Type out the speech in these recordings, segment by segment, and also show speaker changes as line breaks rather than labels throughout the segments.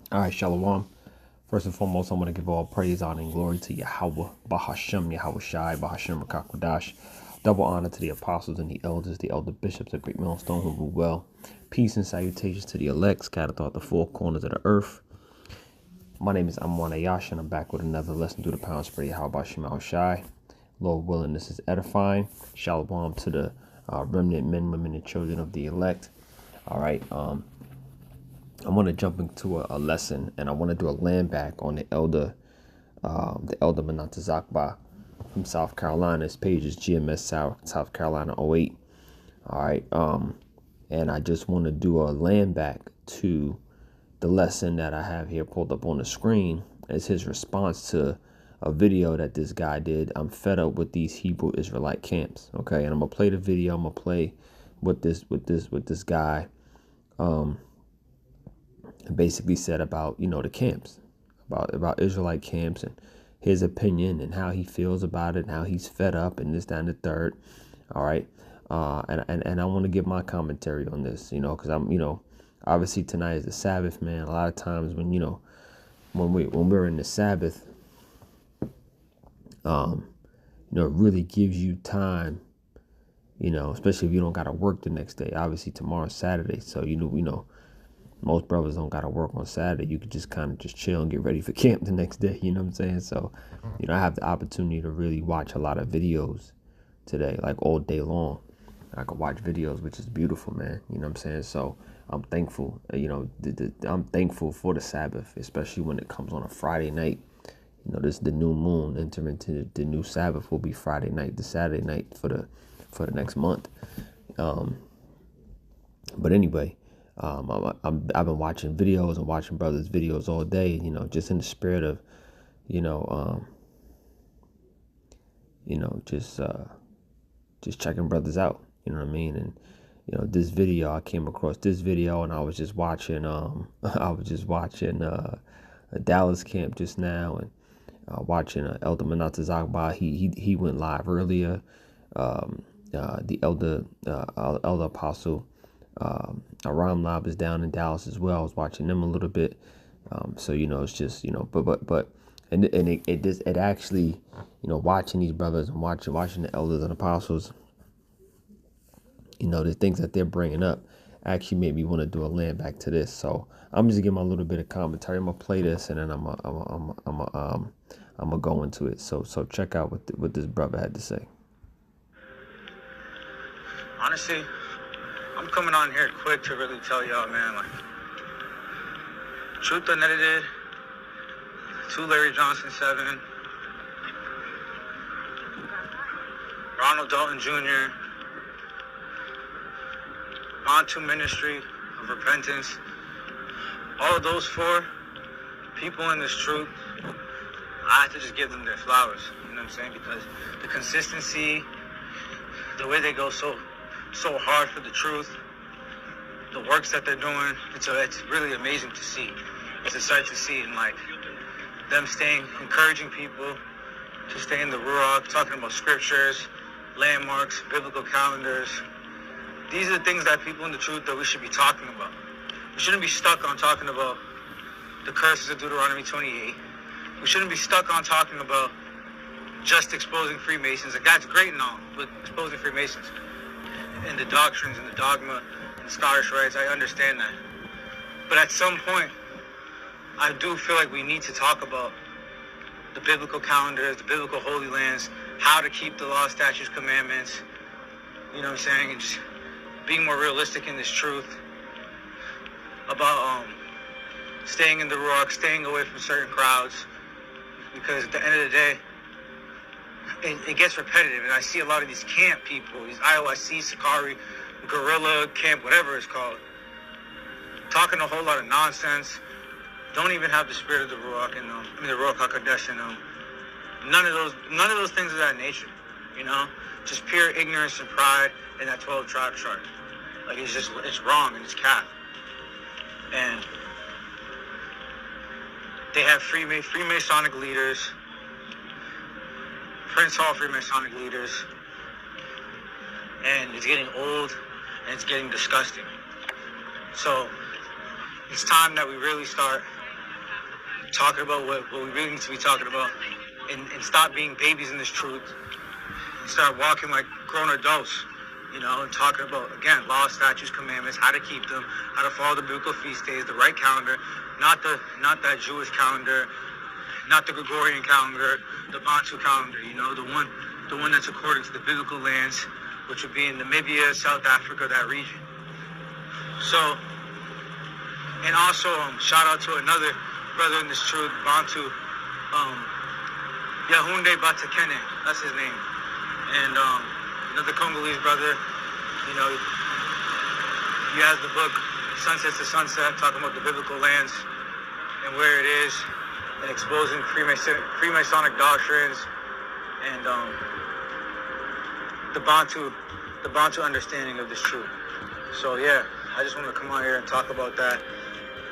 All right, Shalom. First and foremost, I want to give all praise, honor, and glory to Yahawah, Bahasham, Yahawashi, Bahasham, Rakakwadash. Double honor to the apostles and the elders, the elder bishops of Great Millstone who rule well. Peace and salutations to the elect scattered throughout the four corners of the earth. My name is Ahmawan Ahyash, and I'm back with another lesson through the power and spirit of Yahawashi. Lord willing, this is edifying. Shalom to the remnant men, women, and children of the elect. All right. I want to jump into a lesson, and I want to do a land back on the elder Menatazakba from South Carolina. His page is GMS South Carolina 08. All right. And I just want to do a land back to the lesson that I have here pulled up on the screen as his response to a video that this guy did. I'm fed up with these Hebrew Israelite camps. Okay. And I'm going to play the video. I'm going to play what this guy, basically said about, the camps, about Israelite camps and his opinion and how he feels about it and how he's fed up and this, that, and the third. All right. And I want to give my commentary on this, because I'm, obviously tonight is the Sabbath, man. A lot of times when, when we're in the Sabbath, it really gives you time, especially if you don't got to work the next day. Obviously tomorrow's Saturday. So, most brothers don't got to work on Saturday. You could just kind of just chill and get ready for camp the next day. You know what I'm saying? So, I have the opportunity to really watch a lot of videos today, like all day long. I could watch videos, which is beautiful, man. You know what I'm saying? So I'm thankful, I'm thankful for the Sabbath, especially when it comes on a Friday night. This is the new moon. Enter into the new Sabbath will be Friday night, the Saturday night for the next month. But anyway, I've been watching videos and watching brothers' videos all day, just in the spirit of, just checking brothers out, you know what I mean? And, this video, I came across this video and I was just watching, a Dallas camp just now and watching Elder Menatazakba. He went live earlier. The elder apostle, Aram Lab is down in Dallas as well. I was watching them a little bit. So, it's just, but it actually, watching these brothers and watching the elders and apostles, the things that they're bringing up actually made me want to do a land back to this. So I'm just giving my little bit of commentary. I'm gonna play this and then I'm gonna go into it. So check out what this brother had to say.
Honestly, I'm coming on here quick to really tell y'all, man, like, Truth Unedited, 2 Larry Johnson 7, Ronald Dalton Jr., Montu Ministry of Repentance, all of those 4 people in this truth, I have to just give them their flowers, you know what I'm saying? Because the consistency, the way they go so hard for the truth, the works that they're doing, it's really amazing to see. It's a sight to see, and like them encouraging people to stay in the Ruach, talking about scriptures, landmarks, biblical calendars. These are the things that people in the truth that we should be talking about. We shouldn't be stuck on talking about the curses of Deuteronomy 28. We shouldn't be stuck on talking about just exposing Freemasons. Like, that's great and all, but exposing Freemasons and the doctrines and the dogma and Scottish rites, I understand that. But at some point, I do feel like we need to talk about the biblical calendars, the biblical holy lands, how to keep the law, statutes, commandments, you know what I'm saying, and just being more realistic in this truth about staying in the Ruach, staying away from certain crowds, because at the end of the day, it gets repetitive, and I see a lot of these camp people, these IOIC, Sakari, Guerrilla Camp, whatever it's called, talking a whole lot of nonsense, don't even have the spirit of the Ruach in them, the Ruach HaKodesh in them. None of those things of that nature, just pure ignorance and pride in that 12 tribe chart. Like, it's wrong and it's cap. And they have Freemasonic leaders, Prince Hall Freemasonic leaders, and it's getting old and it's getting disgusting. So it's time that we really start talking about what we really need to be talking about, and stop being babies in this truth, and start walking like grown adults, you know, and talking about, again, laws, statutes, commandments, how to keep them, how to follow the biblical feast days, the right calendar, not that Jewish calendar, not the Gregorian calendar, the Bantu calendar, you know, the one that's according to the biblical lands, which would be in Namibia, South Africa, that region. So, and also shout out to another brother in this truth, Bantu, Yahunde Batakene, that's his name, and another Congolese brother. You know, he has the book Sunsets to Sunset, talking about the biblical lands and where it is, and exposing Freemasonic doctrines and the Bantu understanding of this truth. So yeah, I just want to come out here and talk about that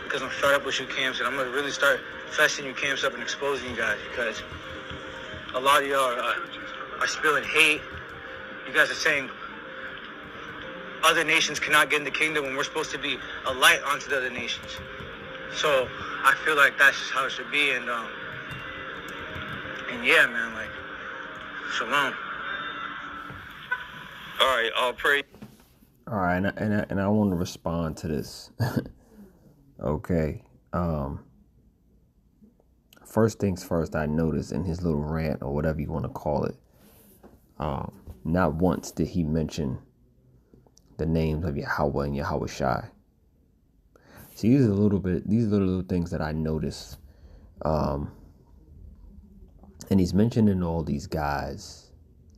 because I'm fed up with you camps, and I'm gonna really start fessing you camps up and exposing you guys, because a lot of y'all are spilling hate. You guys are saying other nations cannot get in the kingdom when we're supposed to be a light onto the other nations. So I feel like that's just how it should be, and yeah, man, like, shalom. All right, I'll pray.
All right, and I want to respond to this. Okay. First things first, I noticed in his little rant, or whatever you want to call it, not once did he mention the names of Yahawah and Yahawashi. See, these are little things that I noticed. And he's mentioning all these guys,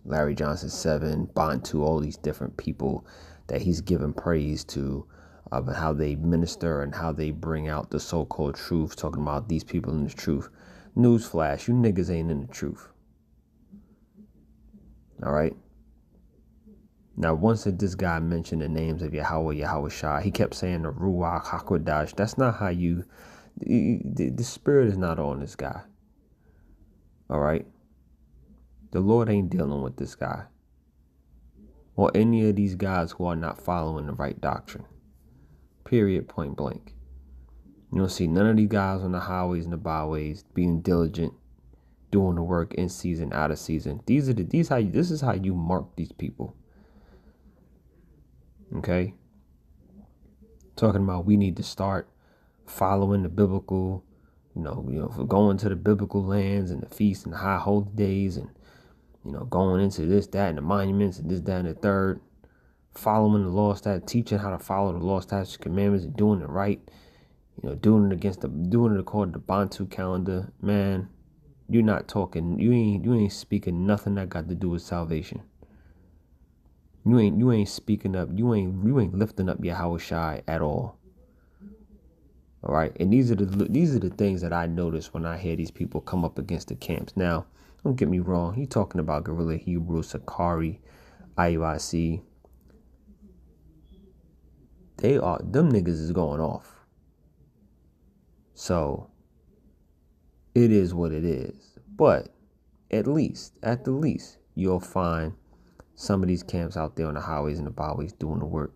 Larry Johnson 7, Bantu, all these different people that he's giving praise to, of how they minister and how they bring out the so-called truth, talking about these people in the truth. Newsflash, you niggas ain't in the truth. All right? Now, once this guy mentioned the names of Yahawah, Yahawashi, he kept saying the Ruach HaKodesh. That's not how the spirit is not on this guy. All right? The Lord ain't dealing with this guy or any of these guys who are not following the right doctrine. Period, point blank. You don't see none of these guys on the highways and the byways being diligent, doing the work in season, out of season. This is how you mark these people. Okay? Talking about we need to start following the biblical, for going to the biblical lands and the feasts and the high holy days, and going into this, that, and the monuments and this, that, and the third, following the law, teaching how to follow the law, statutes, commandments, and doing it right. Doing it according to the Bantu calendar. Man, you're not talking. You ain't speaking nothing that got to do with salvation. You ain't speaking up. You ain't lifting up Yahawashi at all. All right, and these are the things that I notice when I hear these people come up against the camps. Now, don't get me wrong. He talking about Guerrilla Hebrew, Sakari, Ahyashi. Them niggas is going off. So it is what it is. But at the least, you'll find some of these camps out there on the highways and the byways doing the work.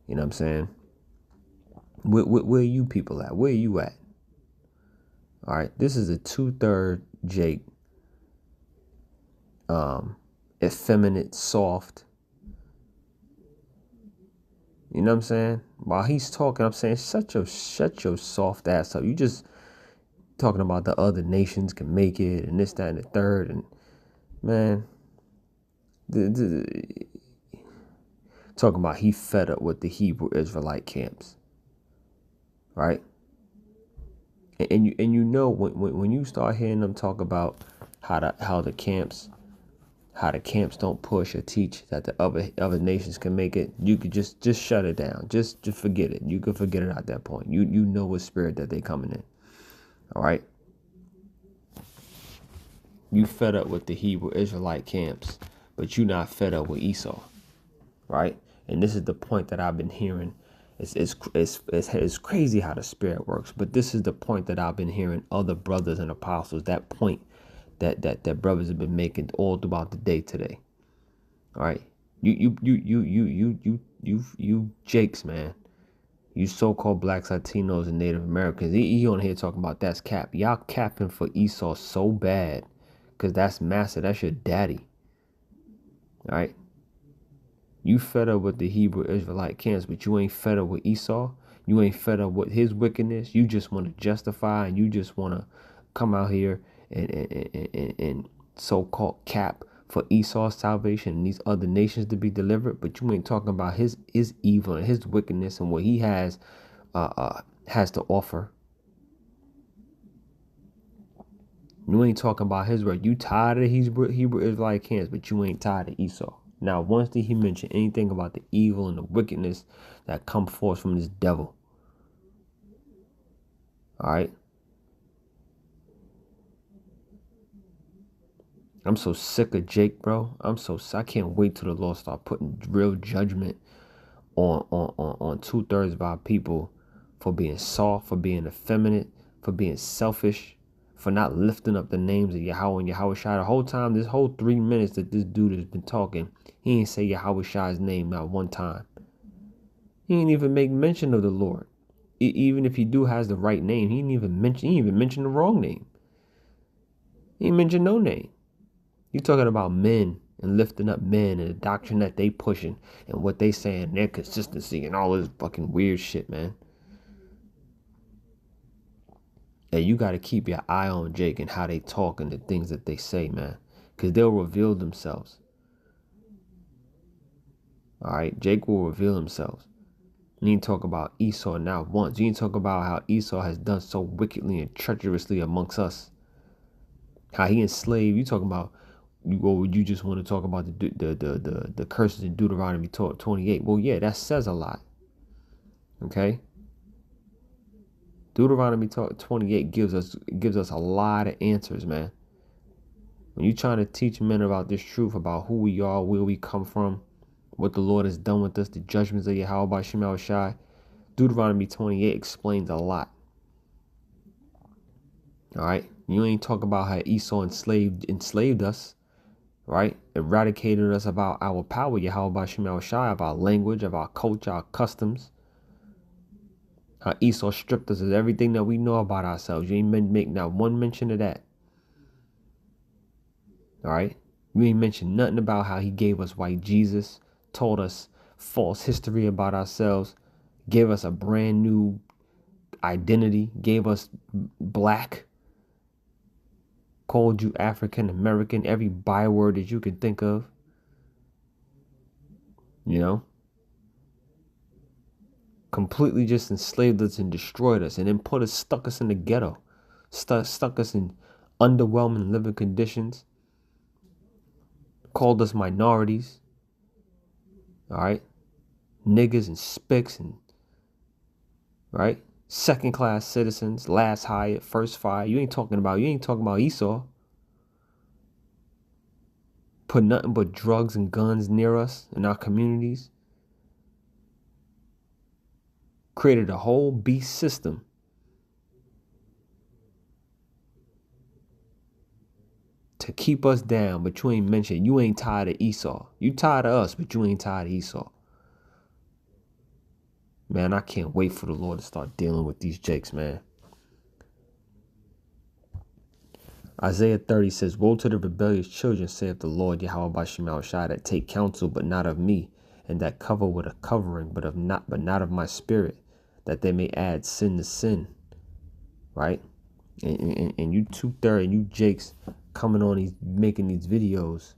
You know what I'm saying? Where are you people at? Where are you at? All right, this is a 2/3 Jake, effeminate, soft. You know what I'm saying? While he's talking, I'm saying, shut your soft ass up. You just talking about the other nations can make it and this, that, and the third. And man, talking about he fed up with the Hebrew Israelite camps, right? And when you start hearing them talk about how the camps don't push or teach that the other nations can make it, you could just shut it down. Just forget it. You could forget it at that point. You know what spirit that they coming in. All right. You fed up with the Hebrew Israelite camps, but you not fed up with E-sau, right? And this is the point that I've been hearing. It's crazy how the spirit works, but this is the point that I've been hearing other brothers and apostles. That point that brothers have been making all throughout the day today. All right, you Jakes, man. You so-called blacks, Latinos, and Native Americans. He on here talking about that's cap. Y'all capping for E-sau so bad. Because that's massive. That's your daddy. All right? You fed up with the Hebrew Israelite camps, but you ain't fed up with E-sau. You ain't fed up with his wickedness. You just want to justify, and you just want to come out here and so-called cap for E-sau's salvation and these other nations to be delivered. But you ain't talking about his evil and his wickedness and what he has to offer. You ain't talking about his word. You tired of Hebrew Israelite camps, but you ain't tired of E-sau. Now, once did he mention anything about the evil and the wickedness that come forth from this devil? All right? I'm so sick of Jake, bro. I can't wait till the Lord start putting real judgment on 2/3 of our people for being soft, for being effeminate, for being selfish, for not lifting up the names of Yahweh and Yahawashi. The whole time, this whole 3 minutes that this dude has been talking, he ain't say Yahawashi's name not one time. He ain't even make mention of the Lord. Even if he has the right name, he didn't even mention the wrong name. He ain't mention no name. You talking about men and lifting up men and the doctrine that they pushing and what they saying, their consistency and all this fucking weird shit, man. And you got to keep your eye on Jake and how they talk and the things that they say, man. Because they'll reveal themselves. All right? Jake will reveal themselves. You ain't talk about E-sau not once. You ain't talk about how E-sau has done so wickedly and treacherously amongst us. How he enslaved. You talking about, you just want to talk about the curses in Deuteronomy 28. Well, yeah, that says a lot. Okay? Deuteronomy 28 gives us a lot of answers, man. When you're trying to teach men about this truth, about who we are, where we come from, what the Lord has done with us, the judgments of Yahweh by Yahawashi, Deuteronomy 28 explains a lot. All right? You ain't talk about how E-sau enslaved us, right? Eradicated us about our power, Yahweh by Yahawashi, of our language, of our culture, our customs. How E-sau stripped us of everything that we know about ourselves. You ain't make not one mention of that. All right? You ain't mentioned nothing about how he gave us white Jesus, told us false history about ourselves, gave us a brand new identity, gave us black, called you African American, every byword that you can think of. You know? Completely just enslaved us and destroyed us, and then stuck us in the ghetto, stuck us in underwhelming living conditions, called us minorities, all right, niggas and spicks, and right, second-class citizens, last hired, first fired. You ain't talking about E-sau. Put nothing but drugs and guns near us in our communities. Created a whole beast system to keep us down, but you ain't mentioned, you ain't tired of E-sau. You tired of us, but you ain't tired of E-sau. Man, I can't wait for the Lord to start dealing with these jakes, man. Isaiah 30 says, woe to the rebellious children, saith the Lord Yahweh by Yahawashi, that take counsel, but not of me, and that cover with a covering, but not of my spirit, that they may add sin to sin. Right? And you 2/3 and you jakes coming on making these videos,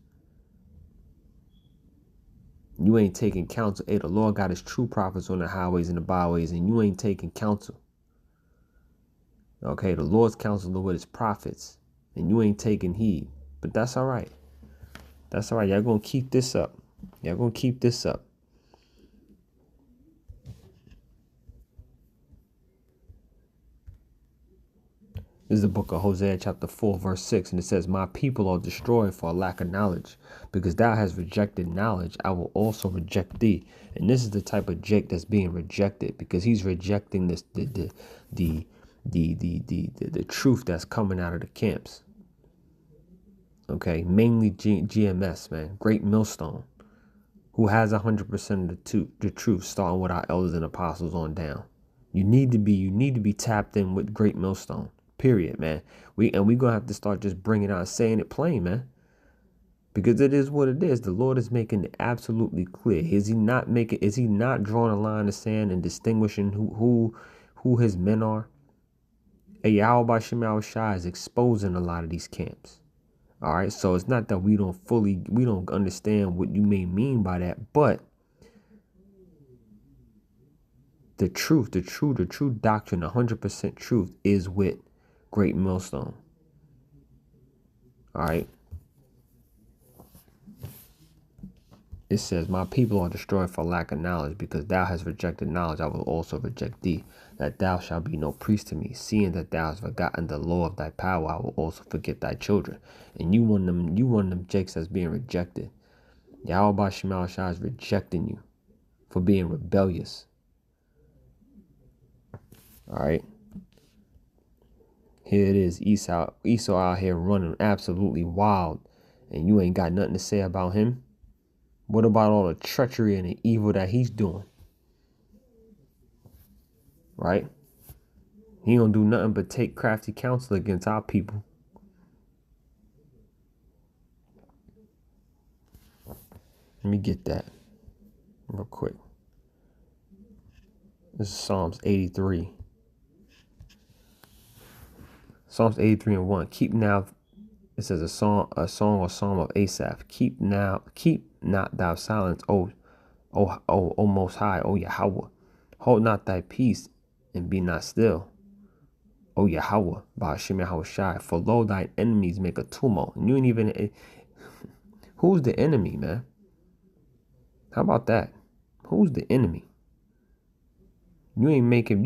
you ain't taking counsel. Hey, the Lord got his true prophets on the highways and the byways, and you ain't taking counsel. Okay, the Lord's counsel with his prophets, and you ain't taking heed. But that's all right. That's all right. Y'all gonna keep this up. Y'all gonna keep this up. This is the book of Hosea chapter 4 verse 6, and it says, my people are destroyed for a lack of knowledge. Because thou hast rejected knowledge, I will also reject thee. And this is the type of Jake that's being rejected, because he's rejecting this the truth that's coming out of the camps. Okay, mainly GMS, man. Great Millstone. who has 100% of the truth, starting with our elders and apostles on down. You need to be tapped in with Great Millstone. Period, man. We gonna have to start just bringing out, saying it plain, man. Because it is what it is. The Lord is making it absolutely clear. Is he not drawing a line in the sand and distinguishing who his men are? Yahawashi is exposing a lot of these camps. All right, so it's not that we don't understand what you may mean by that, but the true doctrine, 100% truth, is with Great Millstone. All right. It says, my people are destroyed for lack of knowledge, because thou hast rejected knowledge, I will also reject thee, that thou shalt be no priest to me. Seeing that thou hast forgotten the law of thy power, I will also forget thy children. And you one of them jakes that's being rejected. Yahawashi is rejecting you for being rebellious. All right. Here it is, E-sau out here running absolutely wild, and you ain't got nothing to say about him. What about all the treachery and the evil that he's doing? Right? He don't do nothing but take crafty counsel against our people. Let me get that real quick. This is Psalms 83. Psalms 83 and 1. Keep now, it says a song or psalm of Asaph. Keep not thou silence, O Most High, O Yahawah. Hold not thy peace and be not still, O Yahawah, Ba'ashem Yahawashi. For lo, thine enemies make a tumult. And you ain't even, who's the enemy, man? How about that? Who's the enemy? You making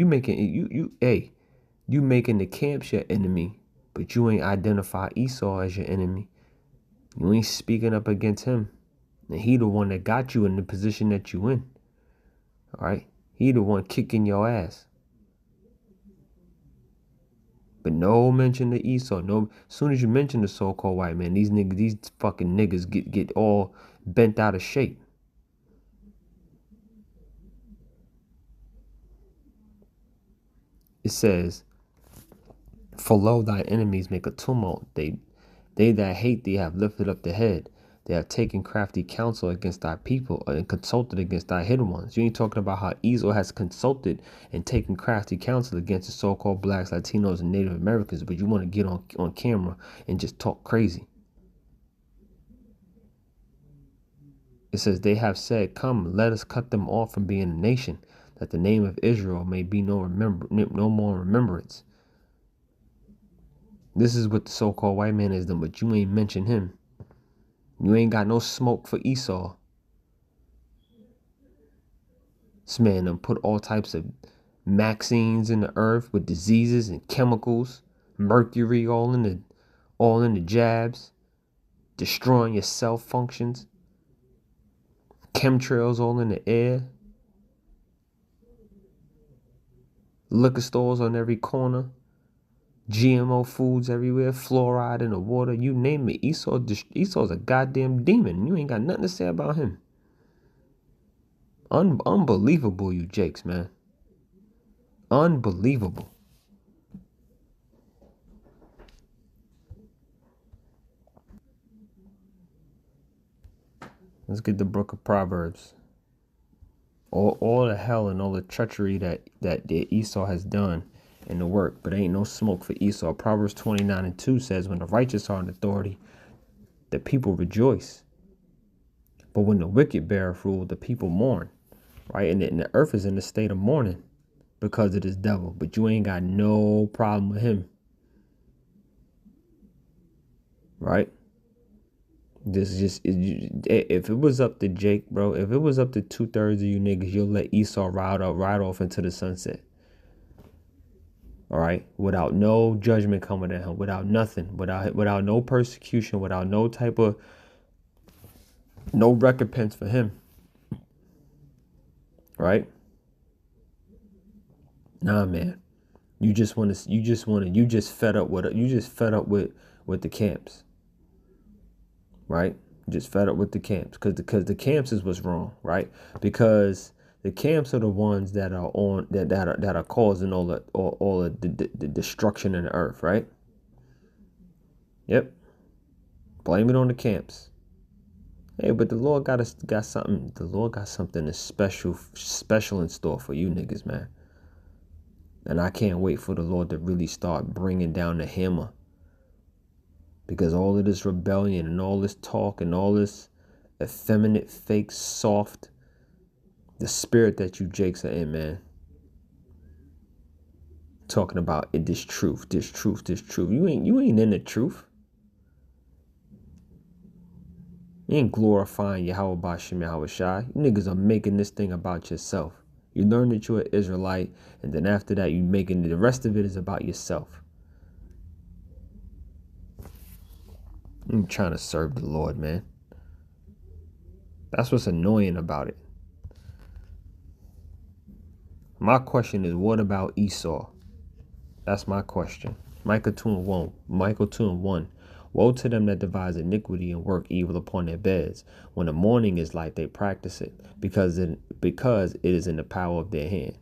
the camps your enemy, but you ain't identify E-sau as your enemy. You ain't speaking up against him. And he the one that got you in the position that you in. All right? He the one kicking your ass. But no mention to E-sau. No, as soon as you mention the so-called white man, these fucking niggas get all bent out of shape. It says, for lo, thine enemies make a tumult. They that hate thee have lifted up the head. They have taken crafty counsel against thy people and consulted against thy hidden ones. You ain't talking about how E-sau has consulted and taken crafty counsel against the so-called blacks, Latinos, and Native Americans, but you want to get on camera and just talk crazy. It says, they have said, come, let us cut them off from being a nation, that the name of Israel may be no more remembrance. This is what the so-called white man is done, but you ain't mention him. You ain't got no smoke for E-sau. This man done put all types of vaccines in the earth with diseases and chemicals, mercury all in the jabs, destroying your cell functions, chemtrails all in the air, liquor stores on every corner, GMO foods everywhere, fluoride in the water, you name it. E-sau's a goddamn demon. You ain't got nothing to say about him. Unbelievable, you jakes, man. Unbelievable. Let's get the book of Proverbs. All the hell and all the treachery that E-sau has done in the work, but ain't no smoke for E-sau. Proverbs 29 and 2 says, when the righteous are in authority, the people rejoice. But when the wicked beareth rule, the people mourn. Right? And the earth is in a state of mourning because of this devil. But you ain't got no problem with him. Right? This is just, if it was up to Jake, bro, if it was up to 2/3 of you niggas, you'll let E-sau ride off into the sunset. All right, without no judgment coming at him, without nothing, without no persecution, without no type of no recompense for him. Right? Nah, man. You just fed up with the camps. Right? Just fed up with the camps, because the camps is what's wrong, right? Because the camps are the ones that are on that are causing all the destruction in the earth, right? Yep. Blame it on the camps. Hey, but the Lord got something. The Lord got something special in store for you niggas, man. And I can't wait for the Lord to really start bringing down the hammer. Because all of this rebellion and all this talk and all this effeminate, fake, soft, the spirit that you jakes are in, man. Talking about this truth. You ain't in the truth. You ain't glorifying Yahawashi, Yahawashi. You niggas are making this thing about yourself. You learn that you're an Israelite, and then after that, you making the rest of it is about yourself. I'm trying to serve the Lord, man. That's what's annoying about it. My question is, what about E-sau? That's my question. Micah 2:1. Woe to them that devise iniquity and work evil upon their beds. When the morning is light, they practice it, because it is in the power of their hand.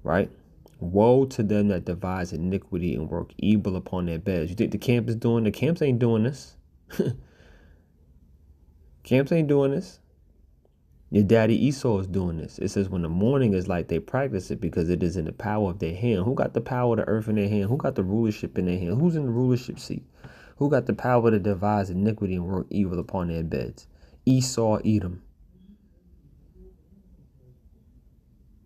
Right? Woe to them that devise iniquity and work evil upon their beds. You think the camp is doing? The camps ain't doing this. Camps ain't doing this. Your daddy E-sau is doing this. It says when the morning is light, they practice it, because it is in the power of their hand. Who got the power of the earth in their hand? Who got the rulership in their hand? Who's in the rulership seat? Who got the power to devise iniquity and work evil upon their beds? E-sau, Edom.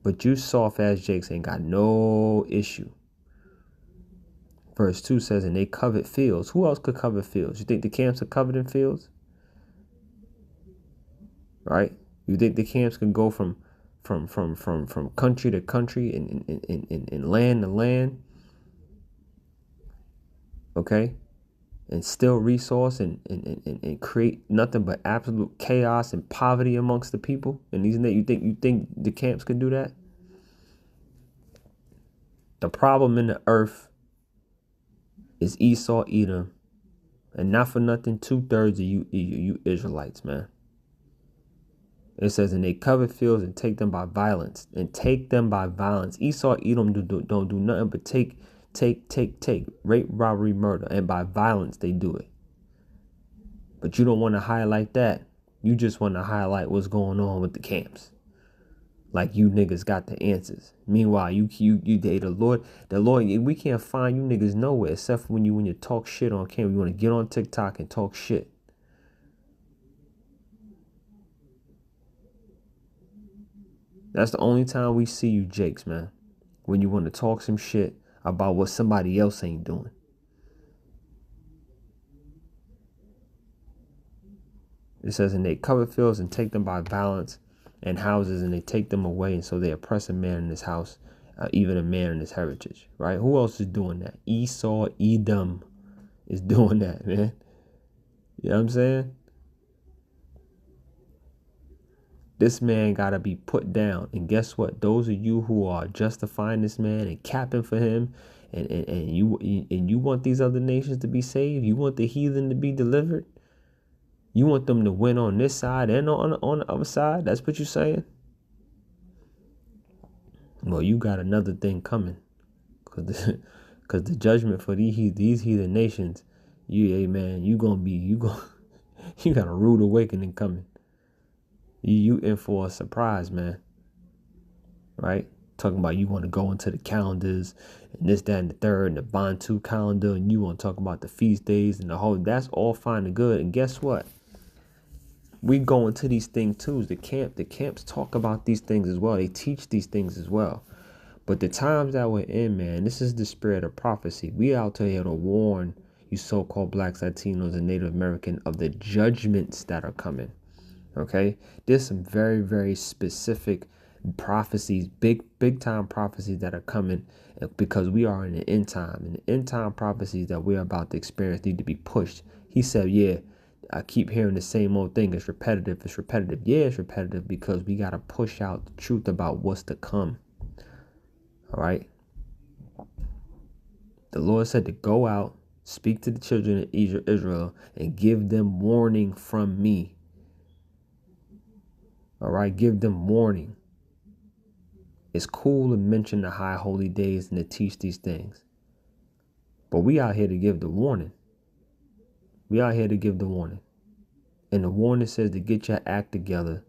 But you soft-ass jakes ain't got no issue. Verse 2 says, and they covet fields. Who else could covet fields? You think the camps are coveting fields? Right? You think the camps can go from country to country and land to land? Okay? And still resource and create nothing but absolute chaos and poverty amongst the people? And you think the camps could do that? The problem in the earth is E-sau, Edom, and not for nothing, 2/3 of you Israelites, man. It says, and they covet fields and take them by violence. E-sau, Edom don't do nothing but take, rape, robbery, murder, and by violence they do it. But you don't want to highlight that. You just want to highlight what's going on with the camps. Like you niggas got the answers. Meanwhile, the Lord, we can't find you niggas nowhere except for when you talk shit on camera. You want to get on TikTok and talk shit. That's the only time we see you jakes, man. When you want to talk some shit about what somebody else ain't doing. It says, and they cover fields and take them by violence, and houses, and they take them away, and so they oppress a man in his house, even a man in his heritage. Right? Who else is doing that? E-sau, Edom is doing that, man. You know what I'm saying? This man got to be put down. And guess what? Those of you who are justifying this man and capping for him, and you want these other nations to be saved, you want the heathen to be delivered, you want them to win on this side and on the other side. That's what you're saying? Well, you got another thing coming. Because the judgment for these heathen nations, you got a rude awakening coming. You in for a surprise, man. Right? Talking about you want to go into the calendars and this, that, and the third, and the Bantu calendar, and you want to talk about the feast days and the whole. That's all fine and good. And guess what? We go into these things too. The camps talk about these things as well. They teach these things as well. But the times that we're in, man, this is the spirit of prophecy. We out here to warn you so-called blacks, Latinos, and Native American of the judgments that are coming. Okay, there's some very, very specific prophecies, big time prophecies that are coming, because we are in the end time, and the end time prophecies that we're about to experience need to be pushed. He said, yeah, I keep hearing the same old thing. It's repetitive. Yeah, it's repetitive because we got to push out the truth about what's to come. All right. The Lord said to go out Speak to the children of Israel and give them warning from me. All right, give them warning. It's cool to mention the high holy days and to teach these things. But we out here to give the warning. We out here to give the warning. And the warning says to get your act together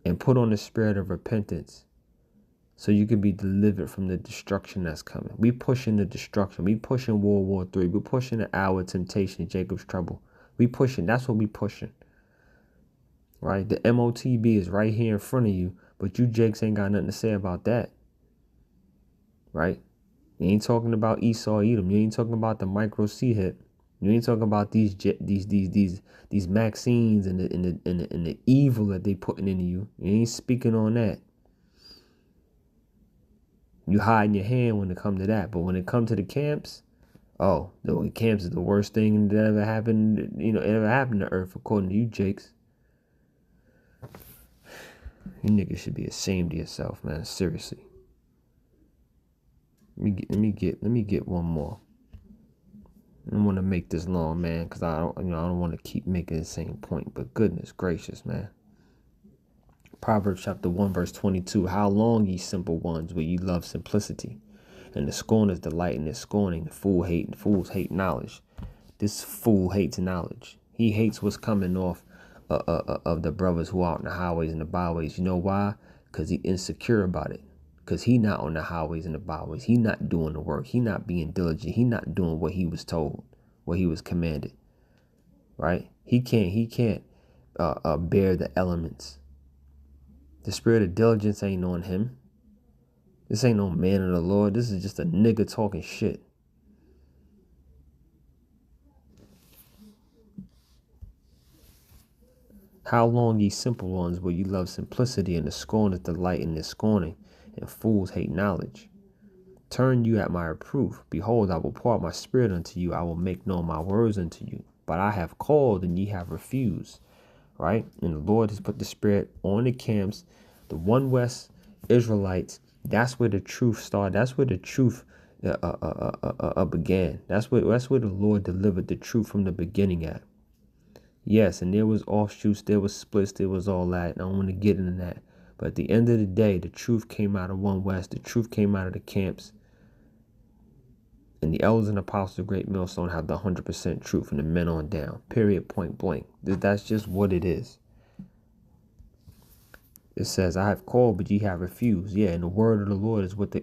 and put on the spirit of repentance so you can be delivered from the destruction that's coming. We pushing the destruction. We pushing World War III. We pushing the hour of temptation, Jacob's trouble. We pushing. That's what we pushing. Right? The MOTB is right here in front of you, but you Jakes ain't got nothing to say about that. Right? You ain't talking about E-sau, Edom. You ain't talking about the micro C hit. You ain't talking about these Maxines and the evil that they putting into you. You ain't speaking on that. You hiding your hand when it comes to that, but when it comes to the camps, oh, the camps is the worst thing that ever happened. Ever happened to Earth, according to you, Jakes. You niggas should be ashamed of yourself, man. Seriously. Let me get one more. I don't want to make this long, man, because I don't want to keep making the same point. But goodness gracious, man. Proverbs chapter 1, verse 22. How long, ye simple ones, will ye love simplicity? And the scorners delight in their scorning. Fools hate knowledge. This fool hates knowledge. He hates what's coming off of the brothers who are out in the highways and the byways. You know why? Because he insecure about it. Because he not on the highways and the byways. He not doing the work. He not being diligent. He not doing what he was told, what he was commanded. Right? He can't bear the elements. The spirit of diligence ain't on him. This ain't no man of the Lord. This is just a nigga talking shit. How long, ye simple ones, will you love simplicity, and the scorners delight in their scorning, and fools hate knowledge? Turn you at my reproof. Behold, I will pour out my spirit unto you. I will make known my words unto you. But I have called, and ye have refused. Right? And the Lord has put the spirit on the camps, the one West Israelites. That's where the truth started. That's where the truth began. That's where the Lord delivered the truth from the beginning at. Yes, and there was offshoots, there was splits, there was all that. I don't want to get into that. But at the end of the day, the truth came out of One West. The truth came out of the camps. And the elders and apostles of Great Millstone have the 100% truth from the men on down. Period, point blank. That's just what it is. It says, I have called, but ye have refused. Yeah, and the word of the Lord is what the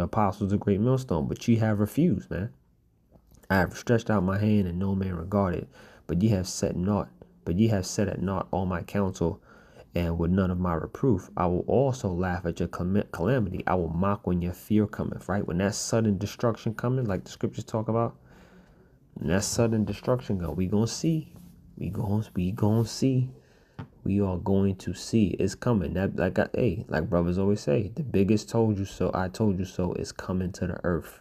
apostles of Great Millstone. But ye have refused, man. I have stretched out my hand, and no man regarded. But ye have set at naught all my counsel, and with none of my reproof. I will also laugh at your calamity. I will mock when your fear cometh. Right, when that sudden destruction coming, like the scriptures talk about, when that sudden destruction go, we gonna see. We gonna see. We are going to see. It's coming. That like brothers always say, the biggest told you so, I told you so is coming to the earth.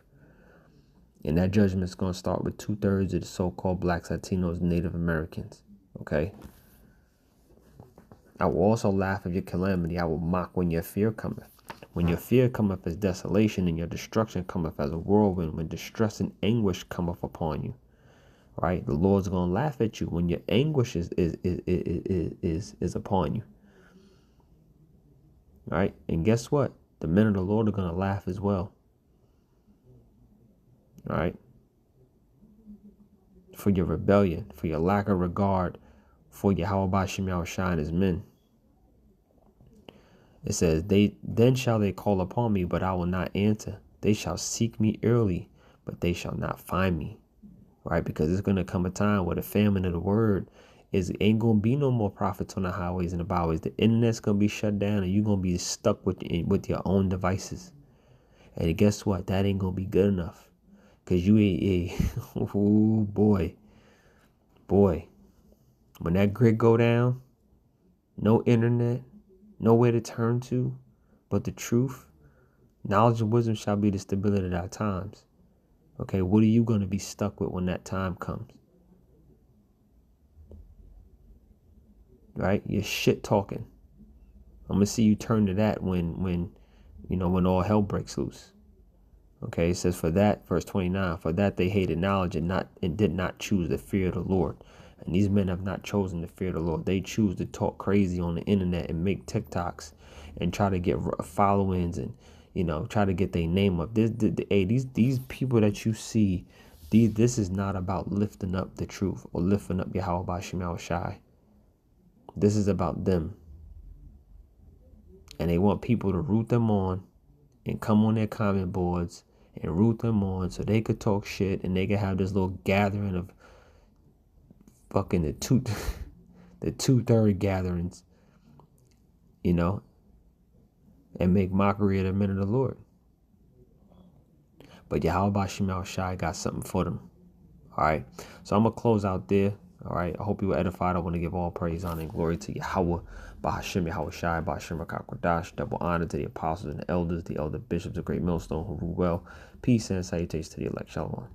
And that judgment is going to start with 2/3 of the so-called blacks, Latinos, and Native Americans. Okay? I will also laugh at your calamity. I will mock when your fear cometh. When your fear cometh as desolation, and your destruction cometh as a whirlwind, when distress and anguish cometh upon you. Right? The Lord's going to laugh at you when your anguish is upon you. Right? And guess what? The men of the Lord are going to laugh as well. All right, for your rebellion, for your lack of regard for Yahawashi and his men. It says, then shall they call upon me, but I will not answer. They shall seek me early, but they shall not find me. Right, because there's going to come a time where the famine of the word ain't going to be no more prophets on the highways and the byways. The internet's going to be shut down, and you're going to be stuck with your own devices. And guess what? That ain't going to be good enough. Because you ain't, oh boy, when that grid go down, no internet, nowhere to turn to but the truth, knowledge and wisdom shall be the stability of our times. Okay, what are you going to be stuck with when that time comes? Right? You're shit talking. I'm going to see you turn to that when all hell breaks loose. Okay, it says, for that, verse 29, for that they hated knowledge and did not choose the fear of the Lord. And these men have not chosen the fear of the Lord. They choose to talk crazy on the internet and make TikToks and try to get followings and, try to get their name up. These people that you see, this is not about lifting up the truth or lifting up Yahawashi. This is about them. And they want people to root them on and come on their comment boards and root them on so they could talk shit and they could have this little gathering of fucking the 2/3 gatherings, and make mockery of the men of the Lord. But Yahawashi got something for them. All right. So I'm going to close out there. All right. I hope you were edified. I want to give all praise, honor, and glory to Yahweh, Bahashim Yahawashi, Bahashim Rakakwadash. Double honor to the apostles and the elders, the elder bishops of Great Millstone who rule well. Peace and salutations to the elect. Shalom.